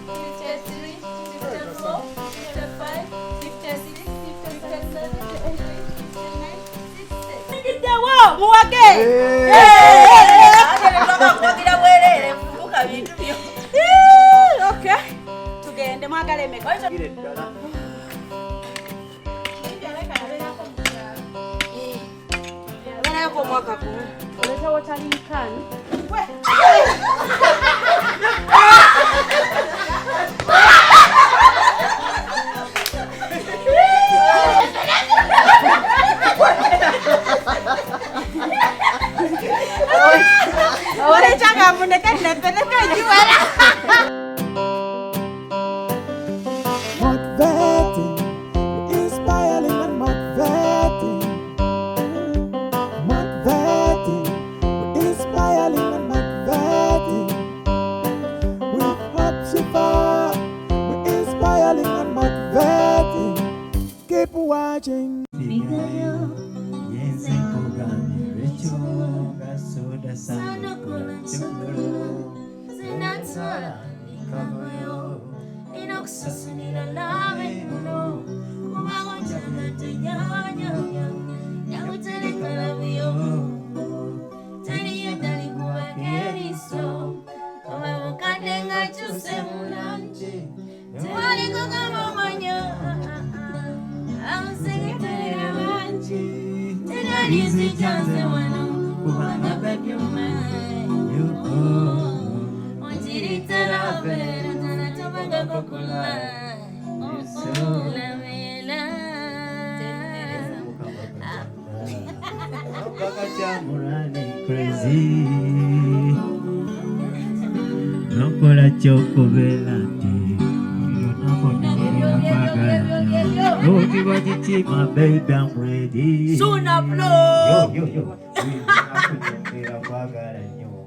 53, 54, 55, 56, 57, 58, 59, 60. Muwage! Okay. Tugende mwagala emeka. Abaanayako omwaka gumu. Oleta watering can. Oleta kamuneka nepeleka juwala. Nokola chokobela my baby, I'm ready. Soon upload. Yo.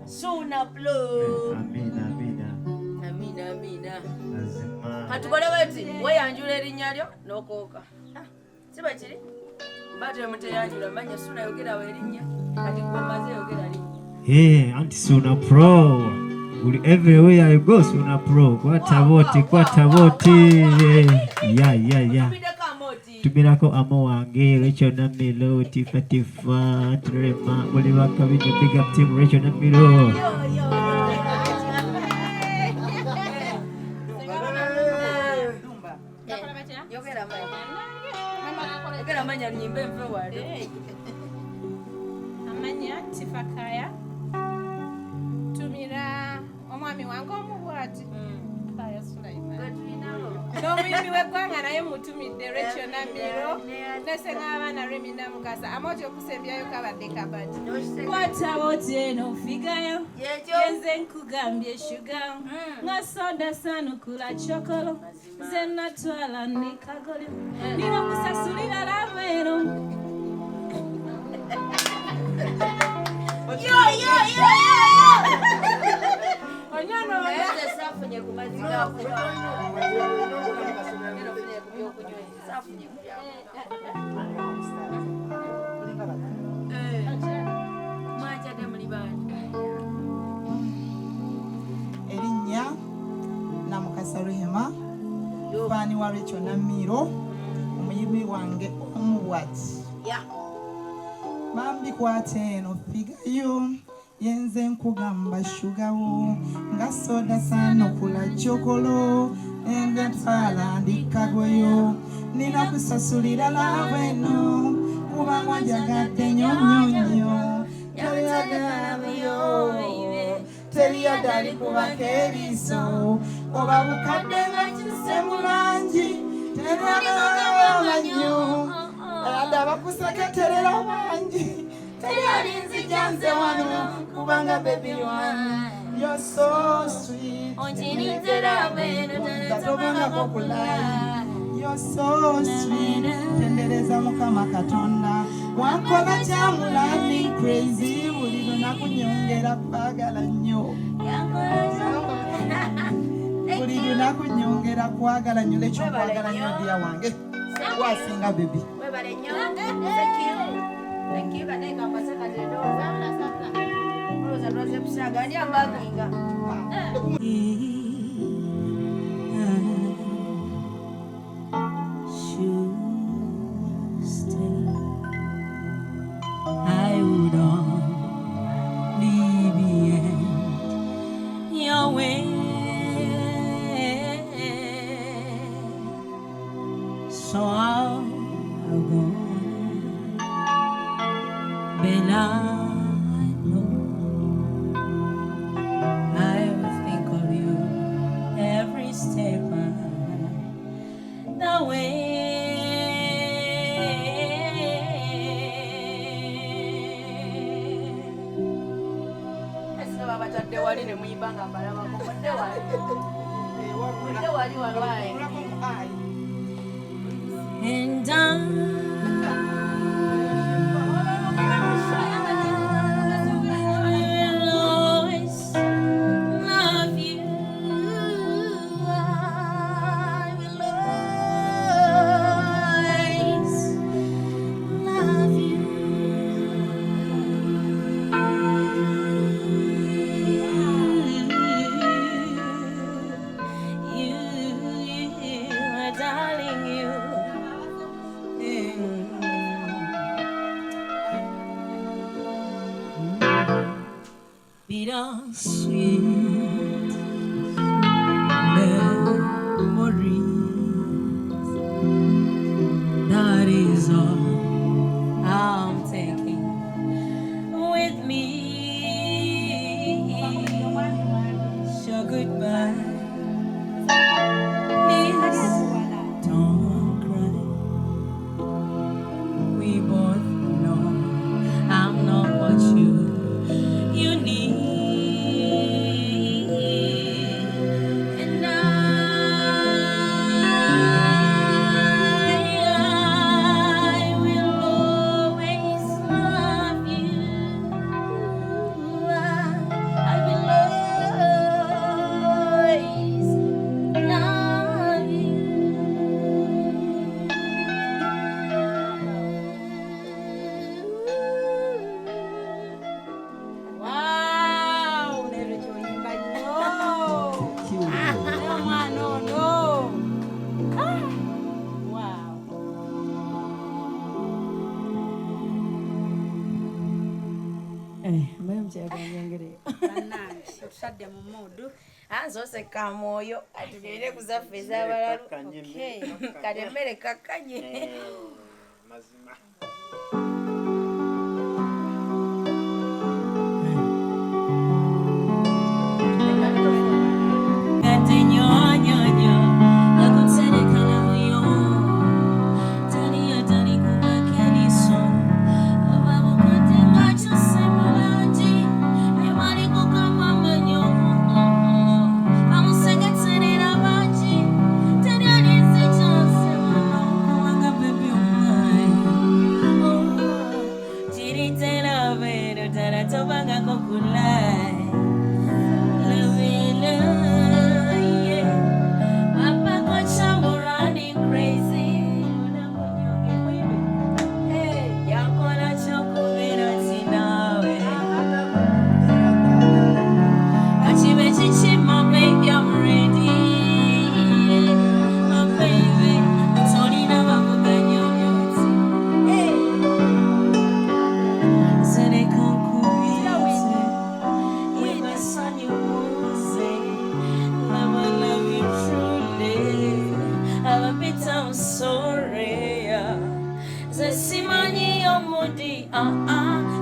Soon upload. Amina. Katukole weti, weyanjula erinnya lyo n'okooka. Siba kiri? Batule muteyanjula manya Suna yogera werinnya. Kati kumaze yogera li. Hey, Auntie Suna Pro. Everywhere you go, Suna Pro. Kwata boti. Yeah. Tubirako amo wange, Racheal Namiiro, Tifa, Trema, Oliver Kabinyo, big up team, Racheal Namiiro. Amanya Tifa Kaya. Tumira omwami wange omubwati. Kaya Sulaiman. N'omuyimbi w'eggwanga naye mutumidde Racheal Namiiro nesenga abaana Remina Mukasa amoti okusembyayo kabadde kabati kwatawooti eno figayo yenze nkugambye shuga nga soda sanukula chokolo nze natwala ndi kagolo nina kusasulira lavero Onyano yeze safunye ku maziga erinnya Namukasa Rehema faani wa Racheal Namiiro omuyimbi wange omubwati bambi kwata eno figayo yenze nkugamba shugawo nga soda sanukula chokolo enga ntwala ndikagoyo nina kusasulira laveno kubanga njagadde nyonyonyo teriyadali kubaka eriiso oba bukadde nga kise mulangi teriyadalamanyo ayadde abakuseketerera bangi teriyadinzija nze wano kubanga baby one you're so sweet onjiniteravenotatobangako kulai you're so sweet tendereza mukama katonda wankona kyamulani crazy buli lunaku nyongera kwagala nnyo buli lunaku nyongera kwagala nnyo lekyo kwagala nnyo dia wange wasinga baby webale nnyo thank you badeka pasaka tendo roza kusaga ndi ambaginga temuyibanga mbalabako mudde wali walwaye and sweet memories. That is all I'm taking with me. So goodbye. Please don't cry. We both know I'm not what you need. Anzose kamwoyo atugere kuzaffe ez'abalalu kati emmere kakkanye mazima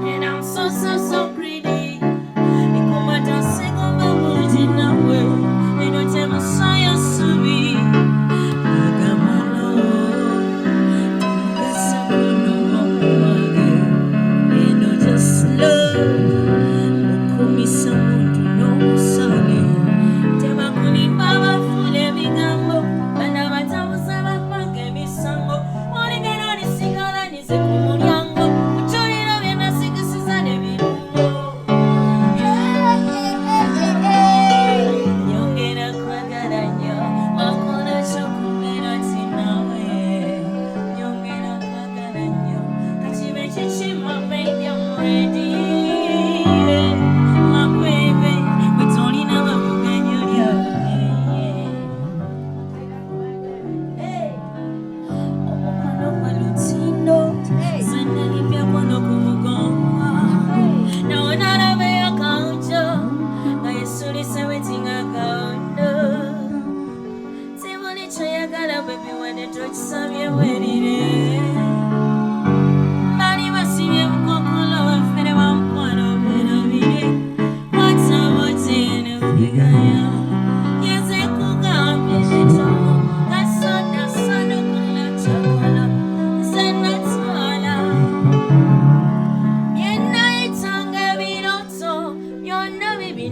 and I'm so greedy.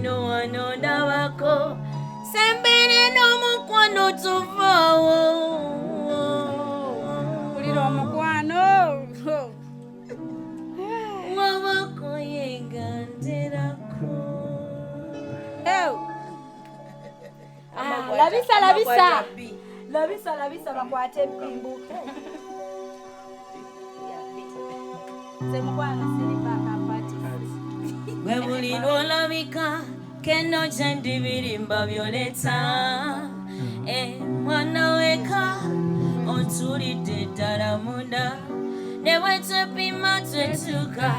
no, I know labisa bakwate ebbimbu semukwana siripakapati bwe buli lwolabika keno gyendibirimba byoleta mwana weka ontulidde ddala munda ne bwe twepima twetuuka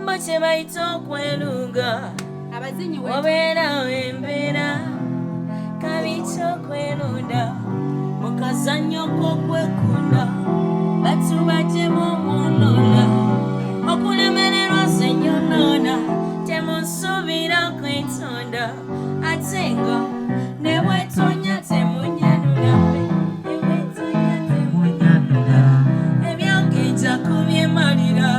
mbo kye bayita okwerunga obeera wembeera kabi kyokwerunda mu kazannyo k'okwekunda batubajjemu omunoona okulemererwa senyonoona temunsuubira kwetonda ate nga ne bwetonya temunyanula ebyange nja kubyemalira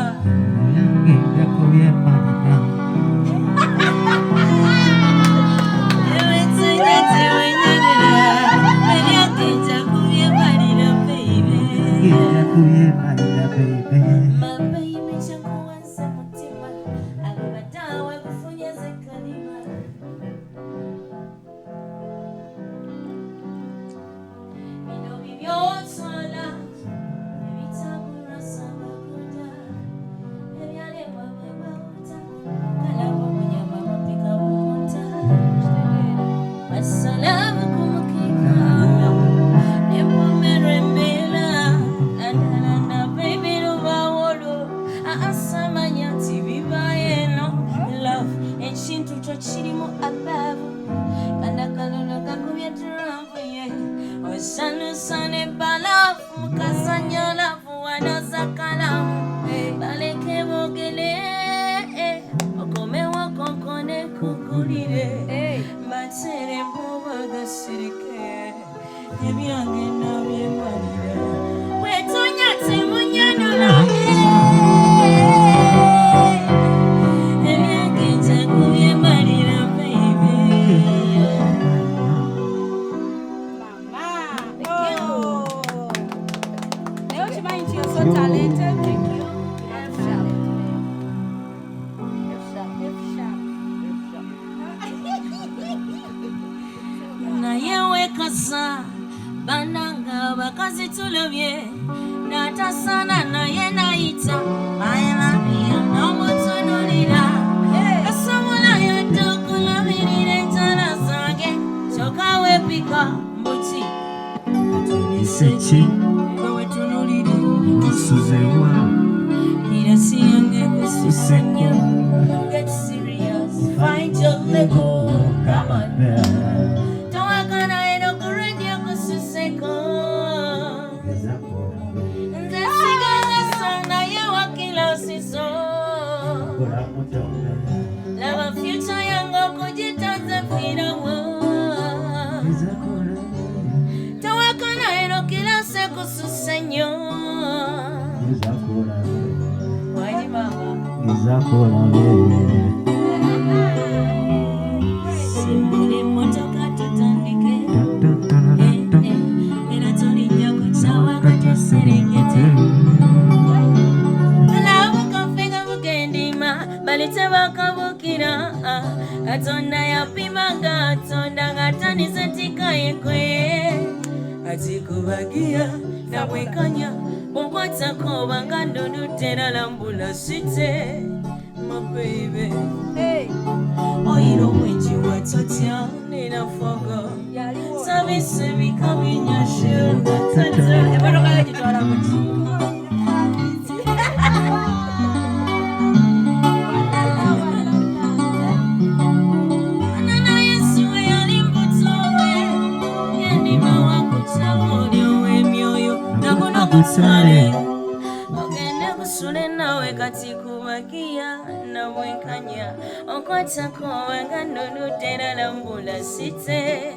ogende kusule nawe kati kubagiya nabwenkanya okwatako wenga nonutera lambula site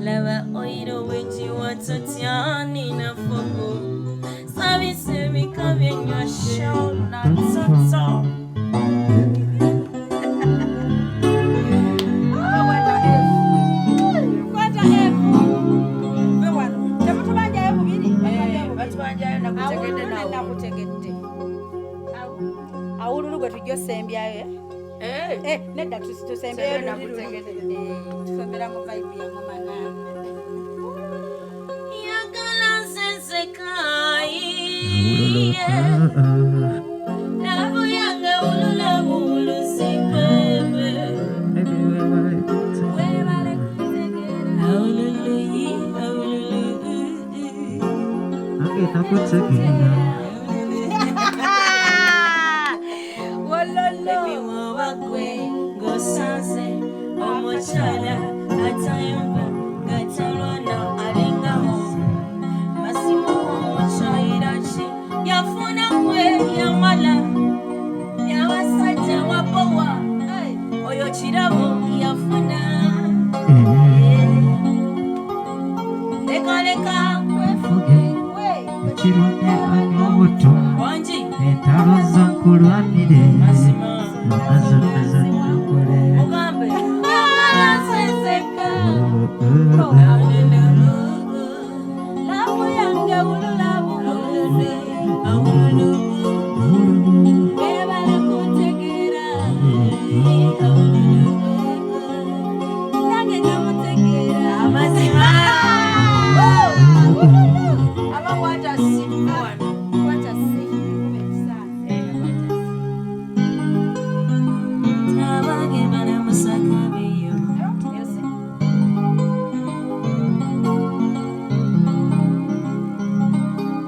laba oyiro wenjiwa totyani nafogo sabise bikabyenywa shona toto awululu gwe tujja osembyayo nedda tusembera tusomera mu vibe ya mama nana yagala nsesekai labo yange ulula bulusikebe webale kutegera awululuyi nakutegera bakwe ngosanze omukyala atayomba gatalwana alingamu masimu omukyayiraki yafuna kwe yamala yabasajja wabowa oyo kirabo yafuna lekaleka wefuge ekirunye anobuto wangi entalo zonkulwanire mugambe aseseka labo yange ululabu ebale kutegera nange namutegera amazima abakwata simu kwata simu Tabage bana musakabiyo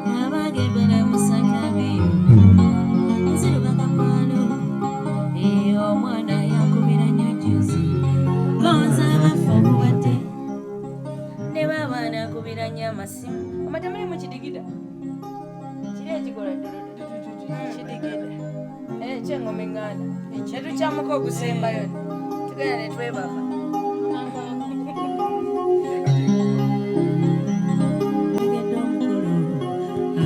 Tabage bana musakabiyo Nzirugaga kwalo omwana yakubira nnyo juzi gonza abafu bate ne baba nakubira nnyo amasimu amatamuli mu kidigida kiri ekikola kidigida kyengoma eŋŋanda netukyamuka okusembayo tugenda netwebaka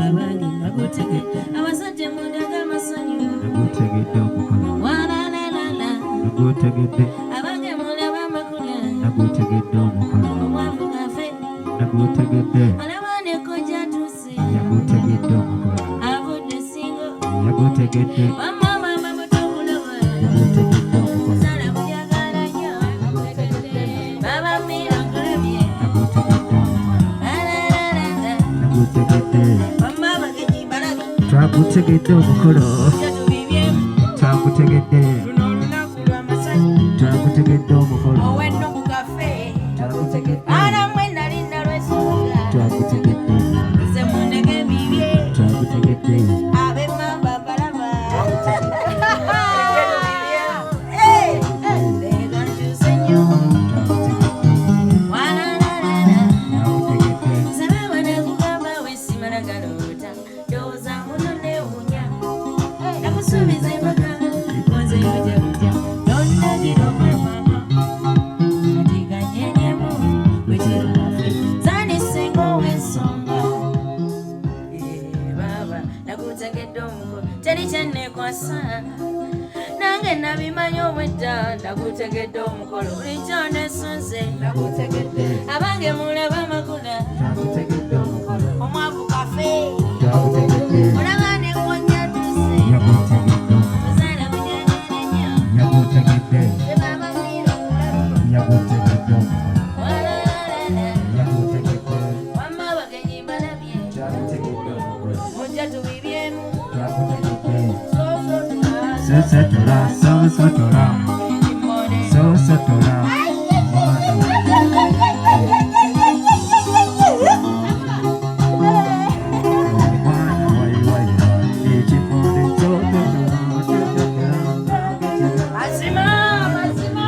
abange bagutegedde abasajja mundaga amasanyu nagutegedde omukono walalala nagutegedde abange mulaba amakula nagutegedde omukono omwavu gafe nagutegedde alabanekojja tuse yagutegedde omukono avudde singo yagutegedde wamama mamutobuloba yagutegedde omukono sala bujagala nnyo baba mirangulabye nagutegedde omukono alalala nagutegedde wamma bagenyi balabi twagutegedde omukono jatubibyemu twagutegedde luno olunaku lw'amasanyu twagutegedde omukono ow'enno ku kafe twagutegedde baana mmwe nali nalwesunga twagutegedde nze mundege bibye twagutegedde ab'emmamba mbalaba leega nkyuse nnyo walalala twagutegedde nsaba nekugamba wesimala galoota ndowooza muno neewunya nakusuubiza empaka konze yojja kutya nondagira omwemama kati ganyenyemu wekirukafe zanisenga ow'ensonga baba nakutegedde omukono teri kyenneekwasa nange nabimanyi obwedda nakutegedde omukolo bulijjo nesunze nakutegedde abange mulaba amakula twagutegedde omukono omwavu kafe twagutegedde olaba nekonya tuse yagutegedde ozaala bunyanyane nnyo yagutegedde tebaba miro mulabi yagutegedde omukono walalala yagutegedde wamma abagenyi balabye twagutegedde omukono mujja tubibyemu twagutegedde sosotola sosotola sosotola kimone sosotola omwana wayiwayiwa ekimone sosotola mazima mazima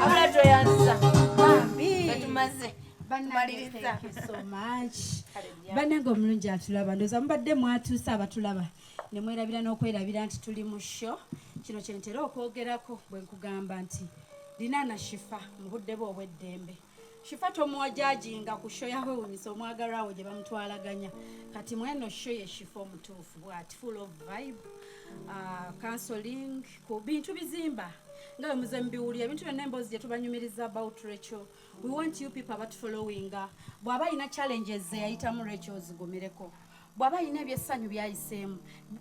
abula toyanza betumaze tumaliriza bannange omulungi atulaba ndooza mubadde mwatuuse abatulaba ne mwerabira n'okwerabira nti tuli mu sho kino kyentera okwogerako bwe nkugamba nti linaana shifa mu budde bwe obw'eddembe shifa tomuwajajinga ku sho yawewunyisa omwagalwawo gye bamutwalaganya kati mweno sho ye shifa omutuufu bwati full of vibe counseling ku bintu bizimba nga muze mbiwulira ebintu byonna emboozi gye tubanyumiriza about Racheal. We want you people abatufollowinga bw'aba alina challenges eyayitamu Racheal zigumireko, bw'aba alina ebyessanyu byayiseemu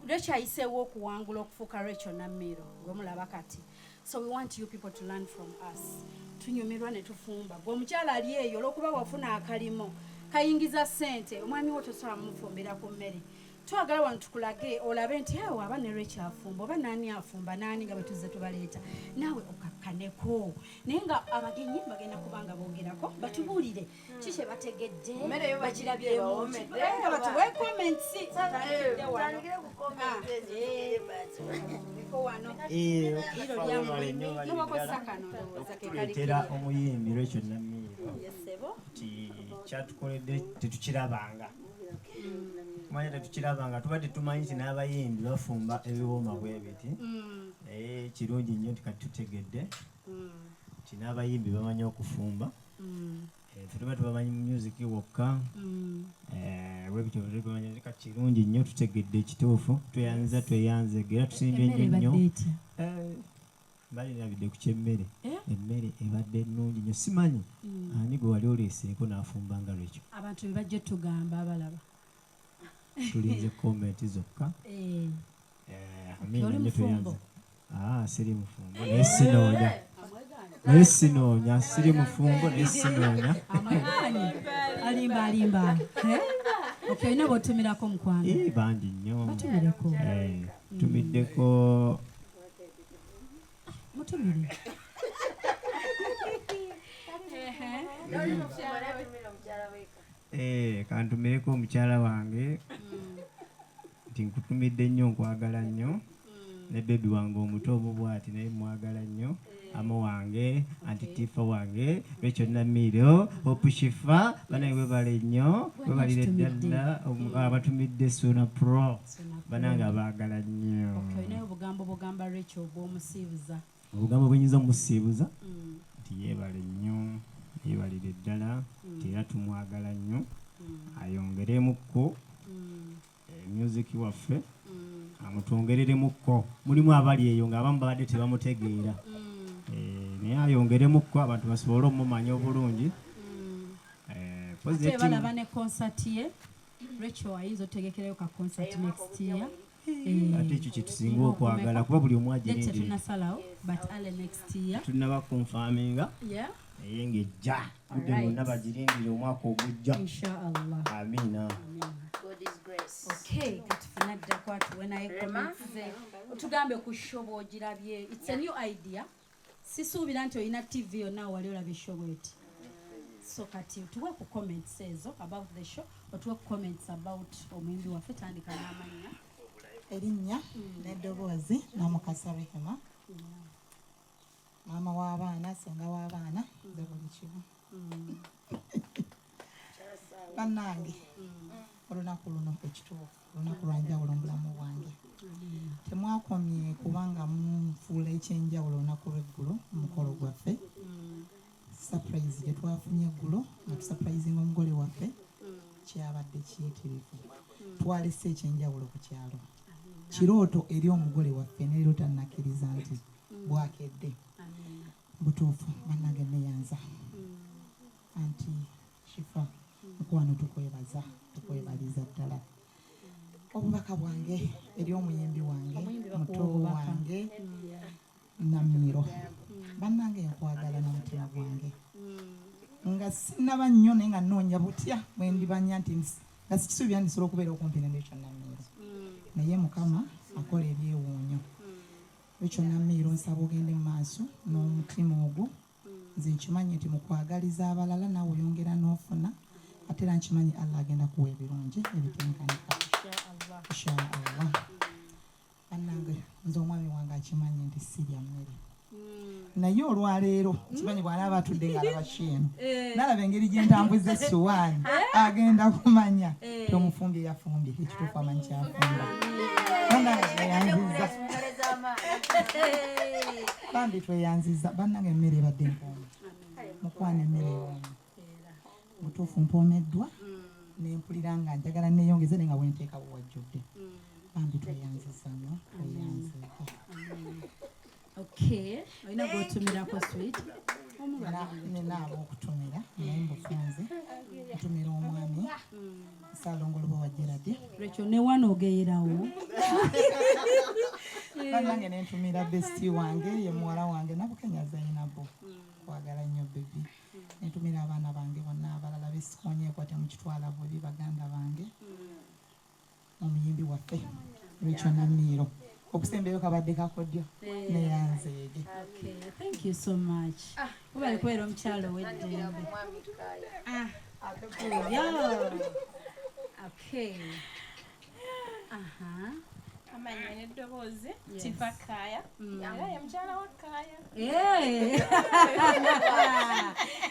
Racheal ayiseewo okuwangula okufuuka Racheal Namiiro gwemulaba kati. So we want you people to learn from us. Tunyumirwa ne tufumba gwe omukyala ali eyo olw'okuba wafuna akalimo kayingiza ssente omwami wo tosobola mumufumbira ku mmere. Twagala wano tukulage olabe nti awo aba ne Racheal afumba oba naani afumba naani nga bwe tuzze tubaleeta naawe okakkaneko naye nga abagenyi bagenda kubanga boogerako batubuulire kiki bategedde bakirabyeko batuwe comments tuleetera omuyimbi Racheal Namiiro nti kyatukoledde tetukirabanga kumanya tetukirabanga tubadde tumanyi nti n'abayimbi bafumba ebiwooma bwe biti naye kirungi nnyo nti kati tutegedde nti n'abayimbi bamanyi okufumba tuba tubamanyi mu music wokka bwebityo tubamanyi kati kirungi nnyo tutegedde ekituufu tweyanze era tusimbye nnyo balinabidde ku kyemmere emmere ebadde ennungi nnyo simanyi ani gwe wali oleeseeko n'afumba nga Racheal. Abantu bebajja tugamba abalaba tulinze komenti zokka amina nyetuyanze siri mufumbo naye sinoonya siri mufumbo naye sinoonya alimba olina botumirako mukwano bangi nnyo batumireko tumiddeko mutumire kantumireko omukyala wange nti nkutumidde nnyo nkwagala nnyo ne bebi wange omuto omubwati naye mwagala nnyo amo wange anti tifa wange Racheal Namiiro Hope Shifah banaye webale nnyo webalire ddala abatumidde Suna Pro banange abaagala nnyo. Olinayo obugambo bugamba Racheal bw'omusiibuza obugambo bwenyinza omusiibuza nti yeebale nnyo yeebalire ddala nti era tumwagala nnyo ayongeremukko music waffe amutwongereremukko mulimu abali eyo ng'abamu babadde tebamutegeera naye ayongeremukko abantu basobole omumanya obulungi balaba ne concert ye Racheal ayinza otegekerayo ka concert next year ate ekyo kyetusinga okwagala kuba buli omu agirindira tunasalawo but early next year tunaba konfaminga naye ng'ejja budde bonna bagirindire omwaka ogujja inshallah. Amina. Okay, katufuna dda kwatuwe naye comments ze otugambe ku show bw'ogirabye. It's a new idea. Sisuubira nti olina TV yonna wali olabye show bweti. So kati tuwe ku comments ezo about the show otuwe ku comments about omwimbi waffe tandika n'amannya erinnya n'eddoboozi namukasa Rehema maama w'abaana senga w'abaana nze buli kimu bannange olunaku luno ekituufu olunaku lwanjawulo mubulamu bwange temwakomye kubanga munfuula ekyenjawulo olunaku lw'eggulo omukolo gwaffe surprise gye twafunye eggulo nga tusupurizinga omugole waffe kyabadde kiyitirivu twalese ekyenjawulo ku kyalo kirooto eri omugole waffe neero tannakkiriza nti bwakedde butuufu bannange neyanza anti Shifah mukwano tukwebaza tukwebaliza ddala obubaka bwange eri omuyimbi wange muto wange Namiiro bannange nkwagala n'omutima gwange nga sinaba nnyo naye nga nnoonya butya bwe ndibanya nti nga sikisuubira ndisobola okubeera okumpi ne Racheal Namiiro naye Mukama akola ebyewuunyo. Racheal Namiiro nsaba ogende mu maaso n'omutima ogwo nze nkimanyi nti mu kwagaliza abalala naawe oyongera n'ofuna ate era nkimanyi Allah agenda kuwa ebirungi ebitenkanika inshaallah. Bannange nze omwami wange akimanyi nti sirya mmere naye olwaleero kimanyi bw'anaaba atudde ng'alaba sheenu n'alaba engeri gye ntambuza essuwaani agenda kumanya tomufumbye yafumbye ekituufu amanyi kyafumba. Bannange tweyanziza bambi tweyanziza bannange emmere ebadde empoomu mukwana emmere ewoomu mutuufu mpoomeddwa nempulira nga njagala neeyongeze naye nga wenteeka bwewajjudde bambi tweyanziza nnyo tweyanziza Okay, olina gw'otumirako sweet. Nina ab'okutumira naye mbufunze ntumira omwami Saalongolobo wa Gerard. Racheal ne wano ogeerawo. Nange ne ntumira bestie wange ye muwala wange Nabukenya Zainabu. Kwagala nnyo baby. Ne ntumira abaana bange bonna abalala besikonyeeko temukitwala bubi baganda bange. Omuyimbi waffe Racheal Namiiro. Okusembeyo kabadde kakodyo ne yanzeege. Okay, thank you so much. Ubali kwera omukyalo w'eddembe. Okay. Amanyi n'eddoboozi Tifa Kaaya era ye mukyala wa Kaaya.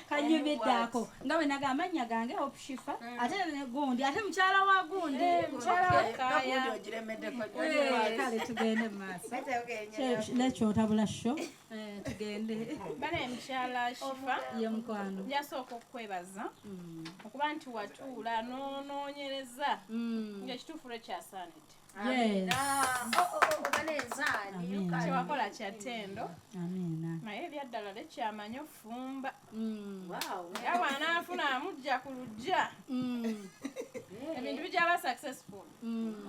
Kanyumiddako nga bwe naga amannya gange Hope Shifah ate ne gundi ate mukyala wa gundi mukyala wa Kaaya. Kale tugende mu maaso nekyotabula sho tugende. Bana mukyala Shifah ye mukwano njasooka okwebaza okuba nti watuula n'onoonyereza ng'ekituufu lwe kyasaanidde. Kyewakola kya ttendo naye ebyaddala lekyamanyi ofumba nga bw'anaafuna amujja ku luggya ebintu bijaba successful.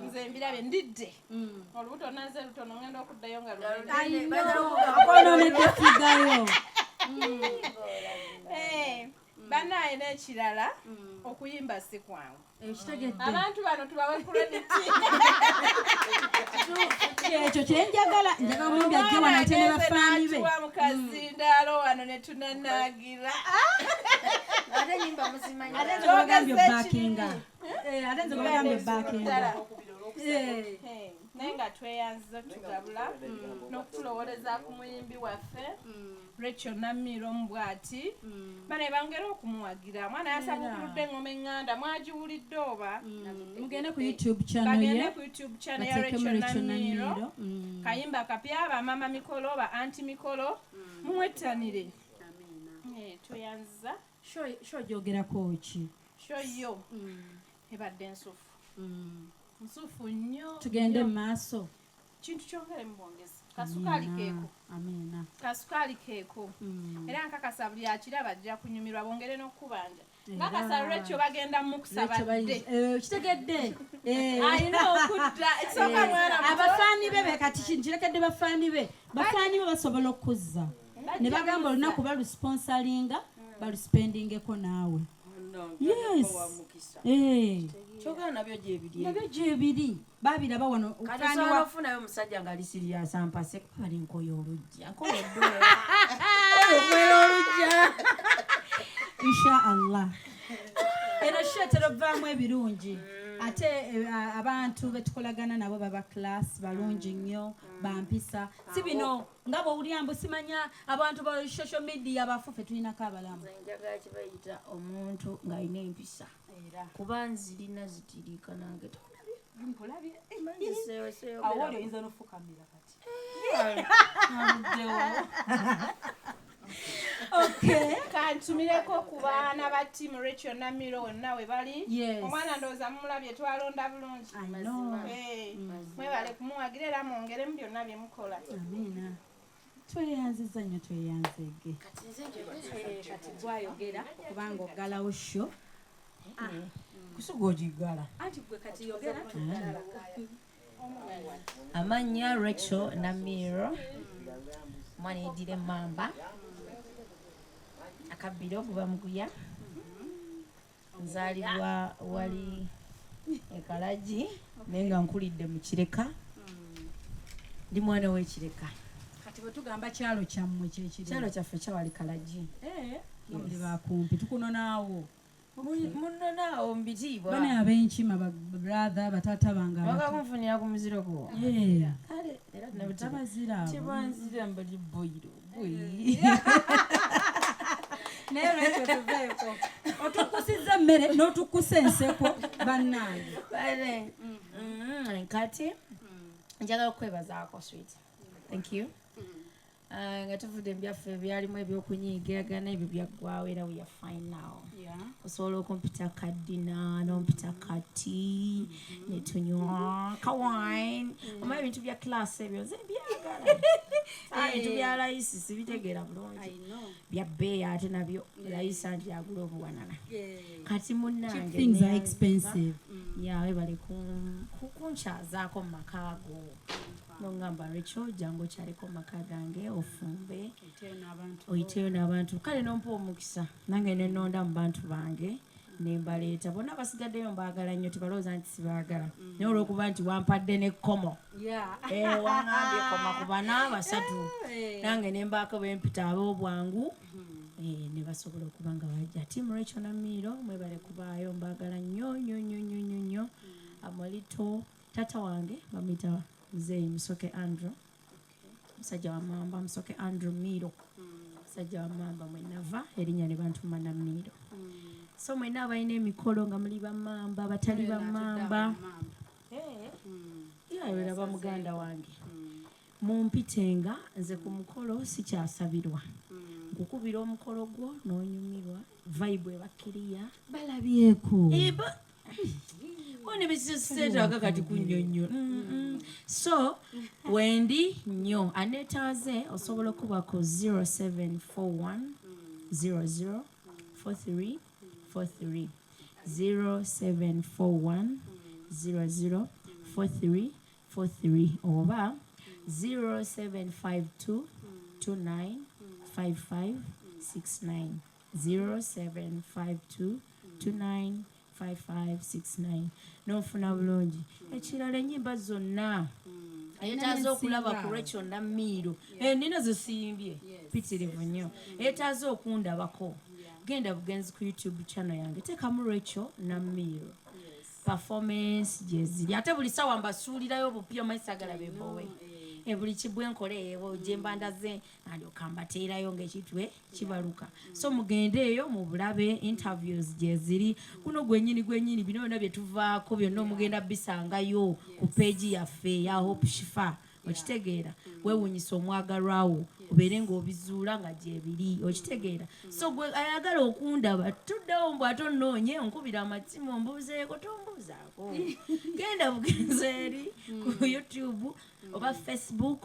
Nze mbirabye ndidde olubuto naze lutono ngenda okuddayo nga luononedde figayo. Banaye n'ekirala okuyimba si kwangu. Ekitegedde abantu bano tubawe credit. Ekyo kyenjagala njagala omuyimbi ajje wano ate ne bafaani be. Tuwa mukazindaalo wano ne tunanaagira. Ate nyimba muzimanyi. Ate nze bagambye backinga. Ate nze bagambye backinga. Naye nga tweyanziza tugabula n'okutulowooleza ku muyimbi waffe Racheal Namiiro bw'ati bane bangera okumuwagira mwana yasabukuludde engoma eŋŋanda mwagiwulidde oba mugende ku YouTube channel ye bagende ku YouTube channel ya Racheal Namiiro kayimba kapya bamama mikolo ba anti mikolo mumwettanire. Tweyanziza sho gyogerako ki sho yo ebadde ensufu nsufu nnyo tugende mu maaso kintu kyongere mu bwongezi kasukaali keeko. Amina. Kasukaali keeko era nkakasa buli akiraba ajja kunyumirwa bongere n'okubanja nkakasa Racheal bagenda mu kusabadde kitegedde alina okudda ekisooka mwana abafaani be kati kinkirekedde bafaani be basobola okuzza ne bagamba olunaku balusponsalinga baluspendingeko naawe. Yes. Kyogera nabyo gyebiri babiraba wano kati wafunayo omusajja nga lisiriya sampase bali nkoyo olujja nkoyoddwe olujja insha Allah. Eno shetero vaamu ebirungi ate abantu betukolagana nabo baba class balungi nnyo bampisa si bino nga bw'olyambo simanya abantu ba social media bafufe tulinako abalamu. njagala kibayita omuntu ng'alina empisa kuba nzirina zitiriika nange awoli oyinza n'ofukamira kati. Okay. Kantumireko ku baana ba tiimu Racheal Namiiro wonna we bali. Omwana ndowooza mumulabye twalonda bulungi. Mwebale kumuwagira era mwongeremu byonna bye mukola. Amina. Tweyanziza nnyo tweyanzege. Kati gwayogera kubanga oggalawo sho. Kusuga ogigala. Anti gwe kati yogera. Amannya Racheal Namiiro mwana edire mamba akabiro kuba muguya nzalibwa wali ekalaji nenga nkulidde mu Kireka ndi mwana w'Ekireka. Kati bwe tugamba kyalo kyammwe kyekiri kyalo kyaffe kyawali kalaji ndi bakumpi tukunonaawo munonaawo mbitiibwa bane ab'enkima brother batata bange bakakunfunira ku muziro gwo kale era nabazira kibanzira mbali boyiro naye lwekyo tuveeko otukusiza emmere n'otukusa enseko bannange kati njagala okwebazaako sweet thank you nga tuvude byaffe byalimu ebyokunyiigiragana ebyo byaggwawo era we are fine now. Osobola okumpita kaddina n'ompita kati ne tunywa kawine omanyi ebintu bya class ebyo nze byagala ebintu bya layisi sibitegeera bulungi bya bbeeyi ate nabyo layisi anti agula obuwanana kati munnange things are expensive webale kunkyazaako mu makaago nongamba Racheal jangu kyaliko maka gange ofumbe oyiteyo n'abantu kale nompa omukisa nange nenonda mu bantu bange nembaleeta bonna basigaddeyo mbaagala nnyo tebalowooza nti sibaagala naye olw'okuba nti wampadde n'ekkomo wangambye koma ku bana basatu nange nembaako bempita ab'obwangu ne basobola okuba nga bajja tiimu Racheal Namiiro mwebale kubaayo mbaagala nnyo nnyo nnyo nnyo nnyo nnyo amolito tata wange bamuyita Mzee Musoke Andrew musajja wa Mamba Musoke Andrew Miro musajja wa Mamba mwenava erinnya ne bantuma Namiiro so mwena abalina emikolo nga muli bamamba batali bamamba era bamuganda wange mumpitenga nze ku mukolo sikyasabirwa nkukubira omukolo gwo n'onyumirwa vibe ebakkiriya balabyeko one bisiseetaaga kati kunnyonnyo so wendi nnyo aneetaaze osobola okubako 0741 00 43 43 0741 00 43 43 oba 0752 29 55 69 0752 29 5569 nofuna bulungi ekirala ennyimba zonna ayetaaze okulaba ku Racheal Namiiro nina zisimbye pitirivu nnyo ayetaaze okundabako genda bugenzi ku YouTube channel yange teekamu Racheal Namiiro performance gyeziri ate buli sawa mbasuulirayo bupya maisagala bebowe buli kibwenkole ewo gyembandaze alyoka mbateerayo ng'ekitwe kibaluka so mugende eyo mu bulabe interviews gyeziri kuno gwennyini bino byonna bye tuvaako byonna omugenda bisangayo ku peegi yaffe ya Hope Shifah okitegeera weewuunyisa omwagalwawo obeere ng'obizuula nga gyebiri okitegeera so gwe ayagala okundaba tuddewo mbw ate onnoonye onkubira amatimu ombuuzeeko tombuuzaako genda bugenzi eri ku YouTube oba Facebook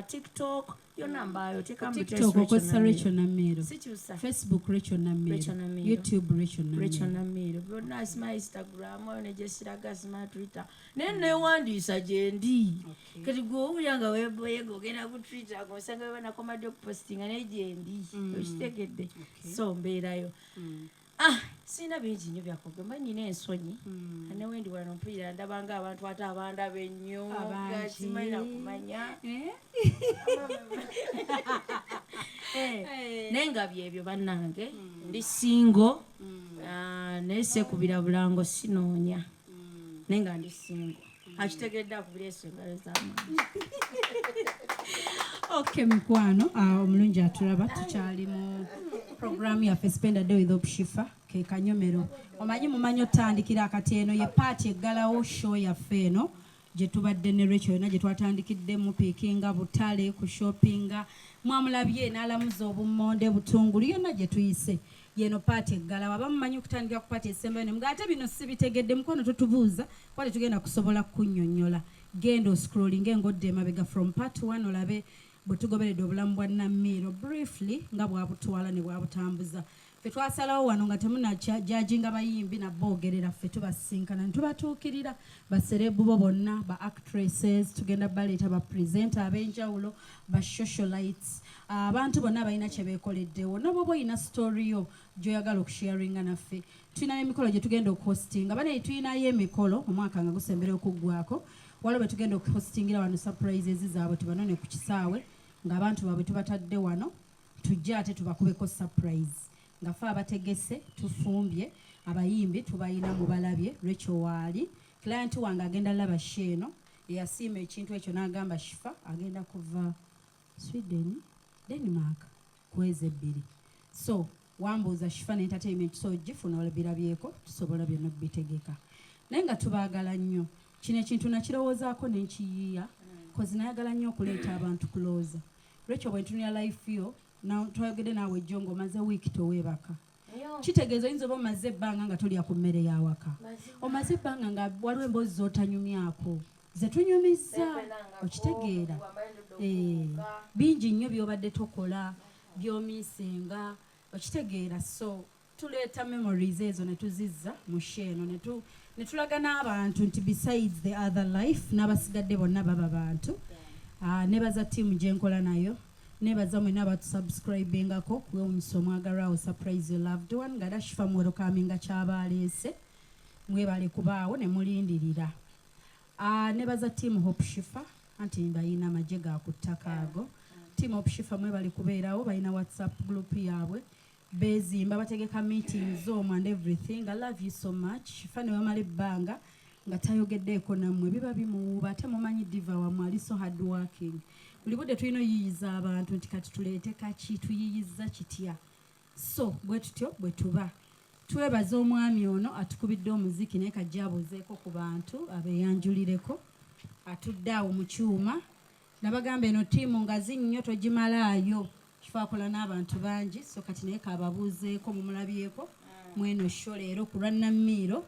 TikTok yonna mbaayo TikTok okozesa Racheal Namiiro sikyusa Facebook Racheal Namiiro YouTube Racheal Namiiro byonna asima Instagram oyo negyesiraga asima Twitter naye newandiisa gyendi kati gwe owulira nga weeboyega ogenda ku Twitter ng'osanga webanakomadde okupostinga naye gyendi okitegedde so mbeerayo sina bingi nnyo byakugamba nina ensonyi ane wendi wano mpulira ndabanga abantu ate abandaba ennyo gasimalira kumanya naye nga byebyo bannange ndi singo naye seekubira bulango sinoonya naye nga ndi singo akitegedde akubira eso engalo z'amaanyi okay mikwano omulungi atulaba tukyali mu programu yaffe Spend a Day with Hope Shifah ke Kanyomero mumanyi otandikira akati eno ye paati eggalawo show yaffe eno gye tubadde ne Racheal yonna gye twatandikidde mu piikinga butale ku shoppinga mwamulabye n'alamuza obummonde butungulu yonna gye tuyise yeno paati eggalawo abamumanyi okutandikira ku paati esembayo ne mugate bino sibitegedde mukono totubuuza kwate tugenda kusobola kunnyonnyola genda oscrolling ng'odde emabega from part 1 olabe bwe tugoberedde obulamu bwa Namiiro briefly nga bwabutwala ne bwabutambuza ffe twasalawo wano nga temunajajinga bayimbi naboogerera ffe tubasinkana ne tubatuukirira baserebu bo bonna ba actresses tugenda baleeta ba presenter ab'enjawulo ba socialites abantu bonna balina kye beekoleddewo nabo boyina story yo gy'oyagala okusharinga naffe tulina emikolo gye tugenda okuhostinga banaye tulinayo emikolo omwaka nga gusembera okuggwako waliwo bwe tugenda okuhostingira wano surprises zaabwe tubanone ku kisaawe ng'abantu baabwe tubatadde wano tujja ate tubakubeko surprise nga fe abategese tufumbye abayimbi tubayina mu balabye Racheal waali client wange agenda laba sheeno eyasiima ekintu ekyo n'agamba Shifah agenda kuva Sweden Denmark kwezi 2 so wambuuza Shifah Entertainment so gifuna olabirabyeko tusobola byonna bitegeka naye nga tubaagala nnyo kino ekintu nakirowoozaako n'enkiyiiya kozi nayagala nnyo okuleeta abantu kulooza Racheal bwe ntunula life yo twayogedde naawe ejjo ng'omaze wiiki toweebaka kitegeeza oyinza oba omaze ebbanga nga tolya ku mmere yawaka omaze ebbanga nga waliwo emboozi z'otanyumyako ze tunyumiza okitegeera bingi nnyo by'obadde tokola by'omiisenga okitegeera so tuleeta memories ezo ne tuzizza mu sheeno ne tulaga n'abantu nti besides the other life n'abasigadde bonna baba bantu nebaza ttiimu gye nkola nayo nebaza mwena abatusubscribingako kuwewunyisa omwagalwawo surprise your loved one nga dashifa mwerokaminga kyabaleese mwebale kubaawo ne mulindirira nebaza ttiimu Hope Shifah anti bayina amagye ga ku ttaka ago ttiimu Hope Shifah mwebale kubeerawo bayina whatsapp group yaabwe bezimba bategeka meetings omwe and everything. I love you so much. Shifah ne wamala ebbanga nga tayogeddeeko nammwe biba bimuwuuba ate mumanyi diva wamwe ali so hard working. Buli budde tulina oyiyiza abantu nti kati tuleete kaki tuyiyiza kitya so bwe tutyo bwe tuba twebaza omwami ono atukubidde omuziki naye kajja abuuzeeko ku bantu abeeyanjulireko atudde awo mu kyuma nabagamba eno ttiimu ngazi nnyo togimalaayo Shifah akola n'abantu bangi so kati naye kababuuzeeko mumulabyeko mweno sho leero ku lwa Namiiro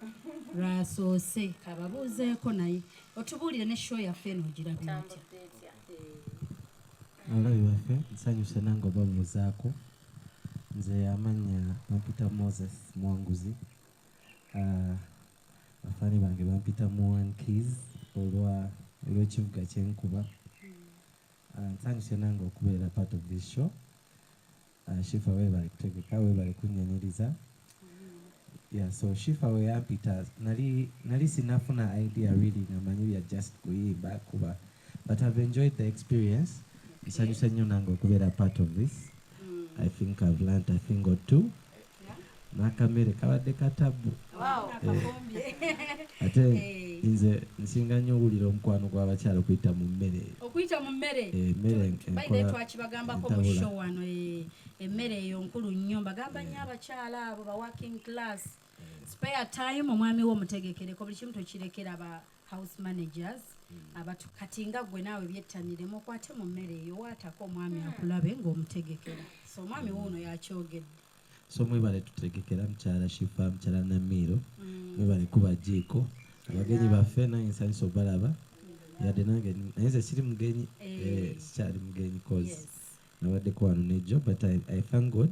lwasoose kababuuzeeko naye otubuulire ne show yaffe eno ogirabye ntya Alabi waffe nsanyuse nange oba muzaako nze amanya bampita Moses Mwanguzi bafaani bange bampita Muwan Keys olw'ekivuga kyenkuba nsanyuse nange okubeera part of this show Shifah weebale kutegeka weebale kunnyanyiriza so Shifah we yampita nali sinafuna idea really namanyi bya just kuyimba kuba but I've enjoyed the experience nsanyuse nnyo nange okubeera part of this I think I've learned a thing or two n'akamere kabadde katabu ate nze nsinga nnyo owulira omukwano gw'abakyala okuyita mu mmere mmere twakibagambako mu show wano emmere eyo nkulu nnyo mbagamba nnyo abakyala abo ba working class spare time omwami wo omutegekereko buli kimu tokirekera ba house managers abatu kati nga gwe naawe byettaniremu okwate mu mmere eyo waatako omwami akulabe ng'omutegekera so omwami woono yakyogedde so mwebale tutegekera mukyala Shifah mukyala Namiiro mwebale kubagiiko abagenyi baffe nange nsanyusa obalaba yadde nange naye nze siri mugenyi sikyali mugenyi cause nabaddeko wano nejjo but I thank God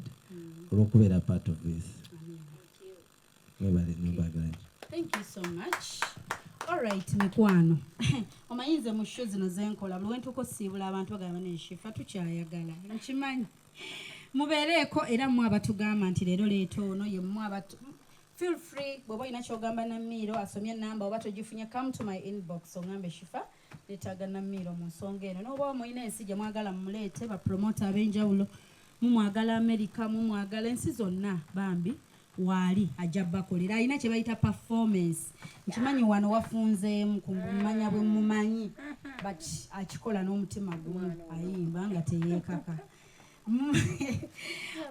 olw'okubeera part of this mwebale nyombaganya. Thank you so much. Alright mikwano omayinze mu show zino zenkola buli wentuko siibula abantu bagamba ne Shifah tukyayagala nkimanyi mubeereeko era mmwe abatugamba nti leero leeta ono ye mmwe abatu feel free bw'oba olina kyogamba Namiiro asomye namba oba togifunye come to my inbox ogambe Shifah neetaaga Namiiro mu nsonga eno n'oba mulina ensi gye mwagala mumuleete bapromota ab'enjawulo mumwagala America mumwagala ensi zonna bambi waali ajja bakolera alina kye bayita performance nkimanyi wano wafunzeemu kumumanya bwe mumanyi but akikola n'omutima gumu ayimba nga teyeekaka.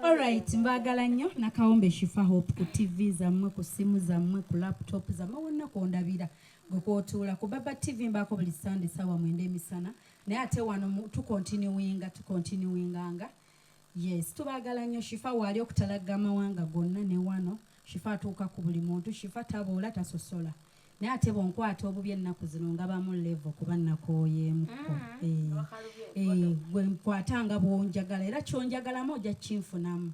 Alright mbagala nnyo nakawombe Shifah Hope ku TV zammwe ku simu zammwe ku laptop zammwe wonna kwondabira gwe kwotuula ku Baba TV mbaako buli Sunday sawa 9 emisana naye ate wano tukontinuinganga yes tubagala nnyo Shifah waali okutalaga amawanga gonna ne wano Shifah atuuka ku buli muntu Shifah taboola tasosola naye ate bonkwata obubi ennaku zino nga bamu level kuba nakooyeemuko gwe nkwatanga bwonjagala era kyonjagalamu ojja kinfunamu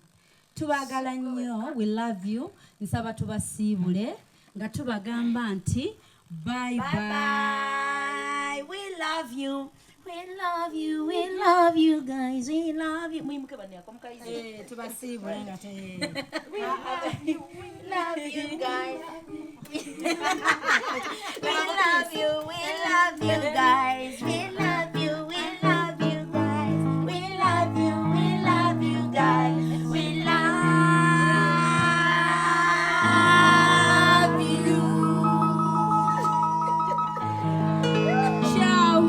tubagala nnyo we love you nsaba tubasiibule nga tubagamba nti bye bye we love you. We love you, guys. We love you. Mwimuke bani yako mkaizi. Tubasibu ngate. We love you, guys. We love you, guys. We love you, guys. We love you, guys. We love you. Ciao.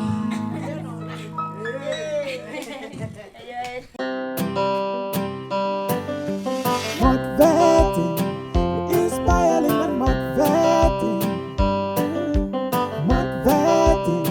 Motivating, inspiring and motivating, motivating,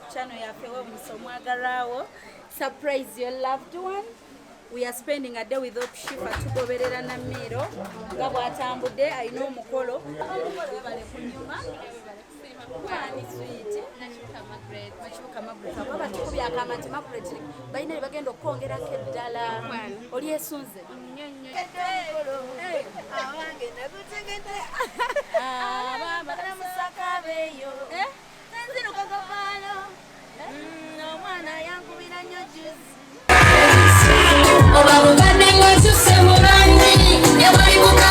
ku channel yaffe w'omuso omwagalwawo. Surprise your loved one. We are spending a day with Hope Shifah tugoberera Namiiro nga bw'atambudde alina omukolo. Omukolo webale ku nnyuma. Kwani sweet. Nakibuka Margaret. Baba tukubya akama nti Margaret balina bye bagenda okwongerako eddala. Oli esunze. Awange nakutegedde. Baba namusaka beyo. Nziruka gavalo. Omwana yankubira nnyo juice. Oba mubadde ng'okyuse mu langi, ne bwalibuka